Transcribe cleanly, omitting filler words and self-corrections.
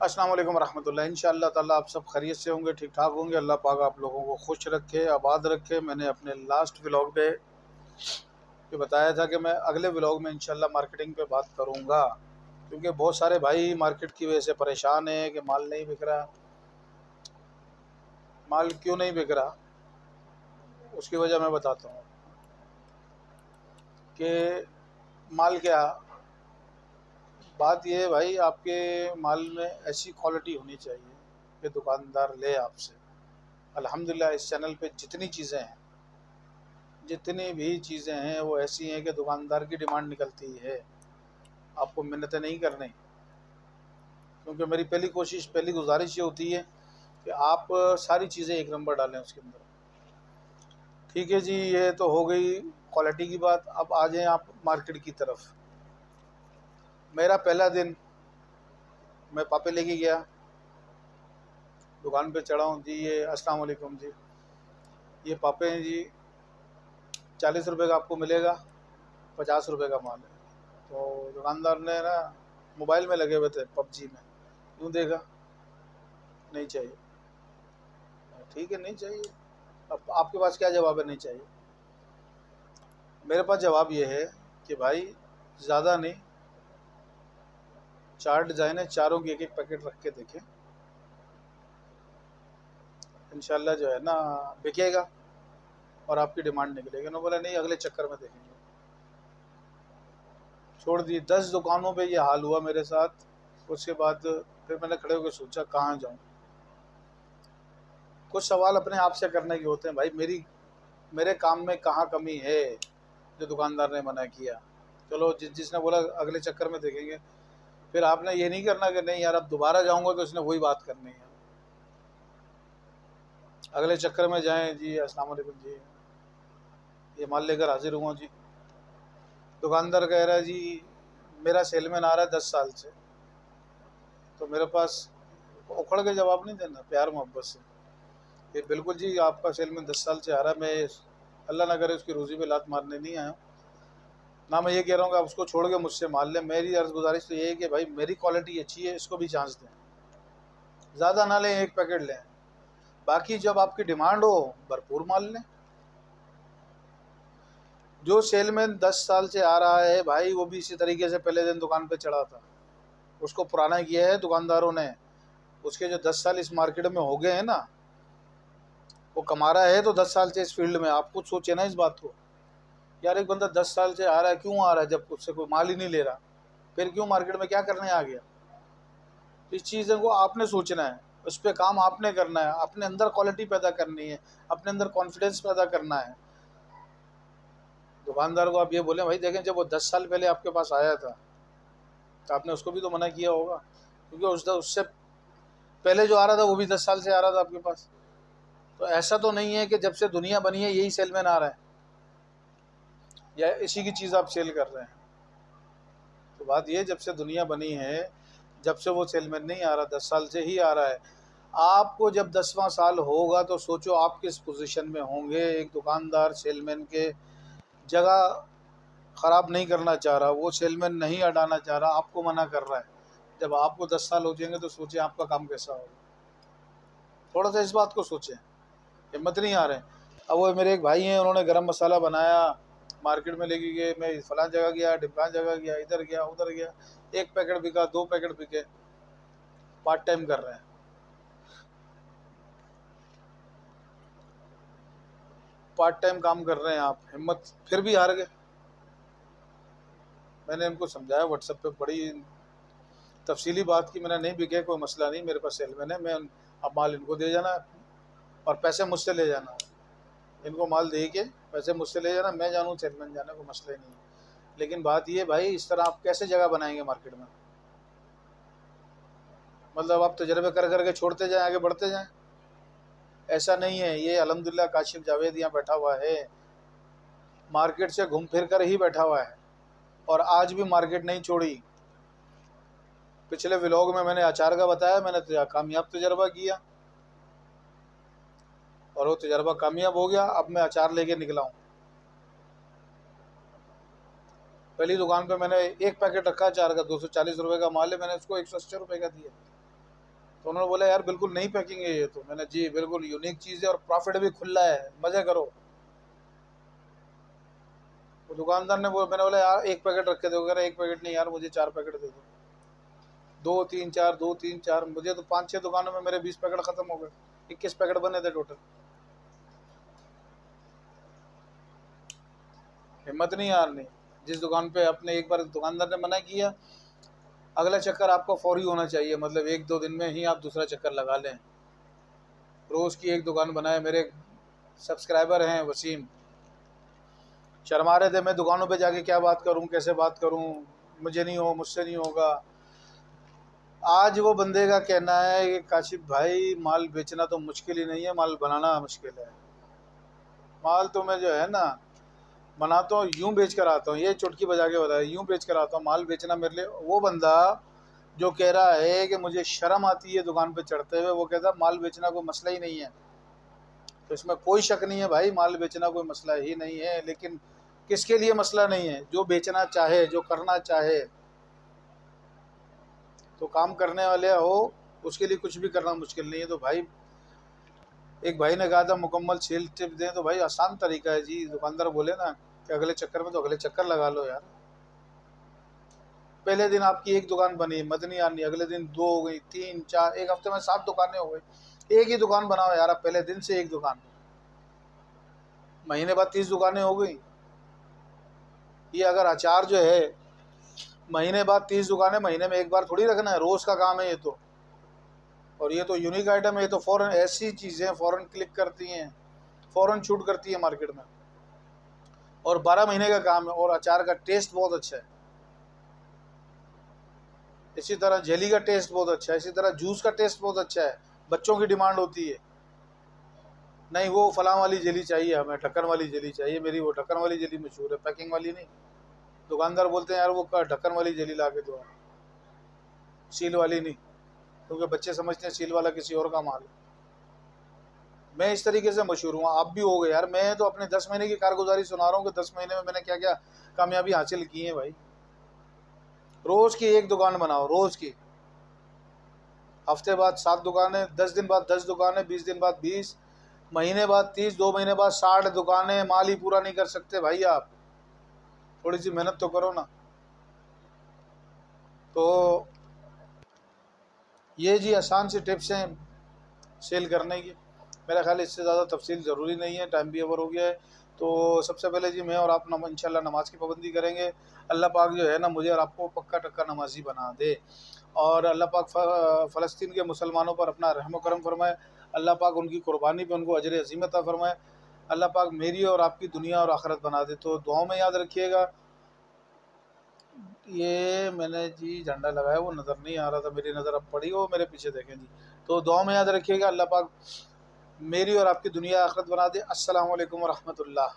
अस्सलाम वालेकुम रहमतुल्लाह। इंशाअल्लाह ताला आप सब खैरियत से होंगे, ठीक ठाक होंगे। अल्लाह पाक आप लोगों को खुश रखे, आबाद रखे। मैंने अपने लास्ट व्लॉग पे ये बताया था कि मैं अगले व्लॉग में इंशाअल्लाह मार्केटिंग पे बात करूँगा, क्योंकि बहुत सारे भाई मार्केट की वजह से परेशान हैं कि माल नहीं बिक रहा। माल क्यों नहीं बिक रहा, उसकी वजह मैं बताता हूँ कि माल क्या, बात ये है भाई, आपके माल में ऐसी क्वालिटी होनी चाहिए कि दुकानदार ले आपसे। अल्हम्दुलिल्लाह इस चैनल पे जितनी भी चीज़ें हैं वो ऐसी हैं कि दुकानदार की डिमांड निकलती है। आपको मिन्नतें नहीं करनी, क्योंकि मेरी पहली गुजारिश ये होती है कि आप सारी चीज़ें एक नंबर डालें उसके अंदर। ठीक है जी, ये तो हो गई क्वालिटी की बात। अब आ जाएं आप मार्केट की तरफ। मेरा पहला दिन, मैं पापे लेके गया, दुकान पे चढ़ा हूँ जी। ये अस्सलाम वालेकुम जी, ये पापे हैं जी, 40 रुपये का आपको मिलेगा, 50 रुपये का माल है। तो दुकानदार ने ना मोबाइल में लगे हुए थे पबजी में, यूँ देखा, नहीं चाहिए। ठीक है, नहीं चाहिए। अब आपके पास क्या जवाब है नहीं चाहिए? मेरे पास जवाब ये है कि भाई ज़्यादा नहीं, 4 डिज़ाइन है, चारों की एक एक पैकेट रख के देखें, इंशाल्लाह जो है ना बिकेगा और आपकी डिमांड निकलेगी। ना बोला नहीं, अगले चक्कर में देखेंगे। छोड़ दी। 10 दुकानों पे ये हाल हुआ मेरे साथ। उसके बाद फिर मैंने खड़े होकर सोचा कहाँ जाऊँ। कुछ सवाल अपने आप से करने के होते हैं भाई, मेरे काम में कहाँ कमी है जो दुकानदार ने मना किया। चलो, जिसने बोला अगले चक्कर में देखेंगे, फिर आपने ये नहीं करना कि नहीं यार अब दोबारा जाऊंगा तो इसने वही बात करनी है। अगले चक्कर में जाएं जी। अस्सलाम वालेकुम जी, ये माल लेकर हाजिर हुआ जी। दुकानदार कह रहा है जी मेरा सेलमैन आ रहा है 10 साल से। तो मेरे पास उखड़ के जवाब नहीं देना, प्यार मोहब्बत से, ये बिल्कुल जी आपका सेलमैन 10 साल से आ रहा है, मैं अल्लाह ना करे उसकी रोज़ी पे लात मारने नहीं आया हूँ। ना मैं ये कह रहा हूँ कि आप उसको छोड़ के मुझसे माल लें। मेरी अर्ज़ गुजारिश तो ये है कि भाई मेरी क्वालिटी अच्छी है, इसको भी चांस दें। ज़्यादा ना लें, एक पैकेट लें, बाकी जब आपकी डिमांड हो भरपूर माल लें। जो सेलमैन 10 साल से आ रहा है भाई, वो भी इसी तरीके से पहले दिन दुकान पे चढ़ा था। उसको पुराना किया है दुकानदारों ने। उसके जो 10 साल इस मार्केट में हो गए हैं ना, वो कमा रहा है तो 10 साल से इस फील्ड में। आप खुद सोचे ना इस बात को। यार एक बंदा 10 साल से आ रहा है, क्यों आ रहा है जब उससे कोई माल ही नहीं ले रहा? फिर क्यों मार्केट में क्या करने आ गया? इस चीज़ों को आपने सोचना है, उस पर काम आपने करना है, अपने अंदर क्वालिटी पैदा करनी है, अपने अंदर कॉन्फिडेंस पैदा करना है। दुकानदार को आप ये बोले भाई देखें, जब वो 10 साल पहले आपके पास आया था तो आपने उसको भी तो मना किया होगा, क्योंकि उससे पहले जो आ रहा था वो भी 10 साल से आ रहा था आपके पास। तो ऐसा तो नहीं है कि जब से दुनिया बनी है यही सेलमैन आ रहा है या इसी की चीज़ आप सेल कर रहे हैं। तो बात ये, जब से दुनिया बनी है, जब से वो सेलमैन नहीं आ रहा, 10 साल से ही आ रहा है। आपको जब 10वां साल होगा तो सोचो आप किस पोजीशन में होंगे। एक दुकानदार सेलमैन के जगह ख़राब नहीं करना चाह रहा, वो सेलमैन नहीं हटाना चाह रहा, आपको मना कर रहा है। जब आपको 10 साल हो जाएंगे तो सोचें आपका काम कैसा होगा। थोड़ा सा इस बात को सोचें, हिम्मत नहीं आ रहे। अब वो मेरे एक भाई हैं, उन्होंने गरम मसाला बनाया, मार्केट में लेके गए, मैं फलां जगह गया, ढिमकान जगह गया, इधर गया उधर गया, एक पैकेट बिका, 2 पैकेट बिके। पार्ट टाइम कर रहे हैं, पार्ट टाइम काम कर रहे हैं आप, हिम्मत फिर भी हार गए। मैंने इनको समझाया व्हाट्सएप पे, बड़ी तफसीली बात की। मैंने नहीं बिके कोई मसला नहीं, मेरे पास सेलमैन है, मैं अब माल इनको दे जाना और पैसे मुझसे ले जाना। इनको माल दे के पैसे मुझसे ले जाना, मैं जानूँ सेलमैन जाने को मसला ही नहीं है। लेकिन बात ये भाई, इस तरह आप कैसे जगह बनाएंगे मार्केट में? मतलब आप तजर्बे कर करके छोड़ते जाएं, आगे बढ़ते जाएं? ऐसा नहीं है। ये अल्हम्दुलिल्लाह काशिफ जावेद यहाँ बैठा हुआ है, मार्केट से घूम फिर कर ही बैठा हुआ है और आज भी मार्केट नहीं छोड़ी। पिछले व्लॉग में मैंने अचार का बताया, मैंने कामयाब तजर्बा किया और वो तजर्बा कामयाब हो गया। अब मैं अचार लेके निकला हूँ। पहली दुकान पे मैंने एक पैकेट रखा अचार का, 240 रुपये का माल है, मैंने उसको 180 रुपये का दिया। तो उन्होंने बोला यार बिल्कुल नई पैकिंग है ये तो। मैंने जी बिल्कुल यूनिक चीज़ है और प्रॉफिट भी खुला है, मज़े करो। वो दुकानदार ने बोला, मैंने बोला यार एक पैकेट रख के दो। कह रहा एक पैकेट नहीं यार, मुझे 4 पैकेट दे दो। 2 3 4 2 3 4, मुझे तो 5 6 दुकानों में मेरे 20 पैकेट ख़त्म हो गए। 21 पैकेट बने थे टोटल। हिम्मत नहीं हारनी। जिस दुकान पे आपने एक बार दुकानदार ने मना किया, अगला चक्कर आपका फौरी होना चाहिए, मतलब 1 2 दिन में ही आप दूसरा चक्कर लगा लें। रोज़ की एक दुकान बनाए। मेरे सब्सक्राइबर हैं वसीम, शर्मा रहे थे मैं दुकानों पे जाके क्या बात करूं, कैसे बात करूं, मुझे नहीं हो, मुझसे नहीं होगा। आज वो बंदे का कहना है कि काशिफ भाई माल बेचना तो मुश्किल ही नहीं है, माल बनाना मुश्किल है। माल तो मैं जो है ना बनाता हूँ, यूं बेच कर आता हूँ। ये चुटकी बजा के बताया, यूं बेच कर आता हूँ। माल बेचना मेरे लिए, वो बंदा जो कह रहा है कि मुझे शर्म आती है दुकान पे चढ़ते हुए, वो कहता है माल बेचना कोई मसला ही नहीं है। तो इसमें कोई शक नहीं है भाई, माल बेचना कोई मसला ही नहीं है। लेकिन किसके लिए मसला नहीं है? जो बेचना चाहे, जो करना चाहे। तो काम करने वाले हो, उसके लिए कुछ भी करना मुश्किल नहीं है। तो भाई, एक भाई ने कहा था मुकम्मल सेल टिप दें, तो भाई आसान तरीका है जी। दुकानदार बोले ना कि अगले चक्कर में, तो अगले चक्कर लगा लो यार। पहले दिन आपकी एक दुकान बनी, मदनी आनी, अगले दिन 2 हो गई, 3 4, एक हफ्ते में 7 दुकानें हो गई। एक ही दुकान बनाओ यार आप, पहले दिन से एक दुकान, महीने बाद 30 दुकानें हो गई। ये अगर अचार जो है महीने बाद 30 दुकानें, महीने में एक बार थोड़ी रखना है, रोज़ का काम है ये तो। और ये तो यूनिक आइटम है, ये तो फ़ौरन ऐसी चीज़ें फ़ौरन क्लिक करती हैं, फ़ौरन शूट करती है मार्केट में। और 12 महीने का काम है, और अचार का टेस्ट बहुत अच्छा है। इसी तरह जेली का टेस्ट बहुत अच्छा है, इसी तरह जूस का टेस्ट बहुत अच्छा है। बच्चों की डिमांड होती है, नहीं वो फलां वाली जेली चाहिए हमें, ढक्कन वाली जेली चाहिए, मेरी वो ढक्कन वाली जेली मशहूर है, पैकिंग वाली नहीं। दुकानदार बोलते हैं यार वो ढक्कन वाली जेली ला के दो, सील वाली नहीं, क्योंकि बच्चे समझते हैं सील वाला किसी और का माल है। मैं इस तरीके से मशहूर हूँ, आप भी हो गए यार। मैं तो अपने 10 महीने की कारगुजारी सुना रहा हूँ कि 10 महीने में मैंने क्या क्या कामयाबी हासिल की है भाई। रोज़ की एक दुकान बनाओ, रोज़ की। हफ्ते बाद 7 दुकानें, 10 दिन बाद 10 दुकानें, 20 दिन बाद 20, महीने बाद 30, 2 महीने बाद 60 दुकानें। माल ही पूरा नहीं कर सकते भाई आप, थोड़ी सी मेहनत तो करो ना। तो ये जी आसान सी टिप्स हैं सेल करने की। मेरा ख्याल इससे ज़्यादा तफसील ज़रूरी नहीं है, टाइम भी ओवर हो गया है। तो सबसे पहले जी मैं और आप इंशाल्लाह नमाज़ की पाबंदी करेंगे। अल्लाह पाक जो है ना मुझे और आपको पक्का टक्का नमाजी बना दे, और अल्लाह पाक फ़लस्तीन के मुसलमानों पर अपना रहम करम फरमाए। अल्लाह पाक उनकी कुर्बानी पे उनको अजर अज़ीम अता फरमाए। अल्लाह पाक मेरी और आपकी दुनिया और आखिरत बना दे। तो दुआओं में याद रखिएगा। ये मैंने जी झंडा लगाया, वो नज़र नहीं आ रहा था, मेरी नज़र अब पड़ी, वो मेरे पीछे देखें जी। तो दुआओं में याद रखिएगा, अल्लाह पाक मेरी और आपकी दुनिया आखिरत बना दे। अस्सलामु अलैकुम व रहमतुल्लाह।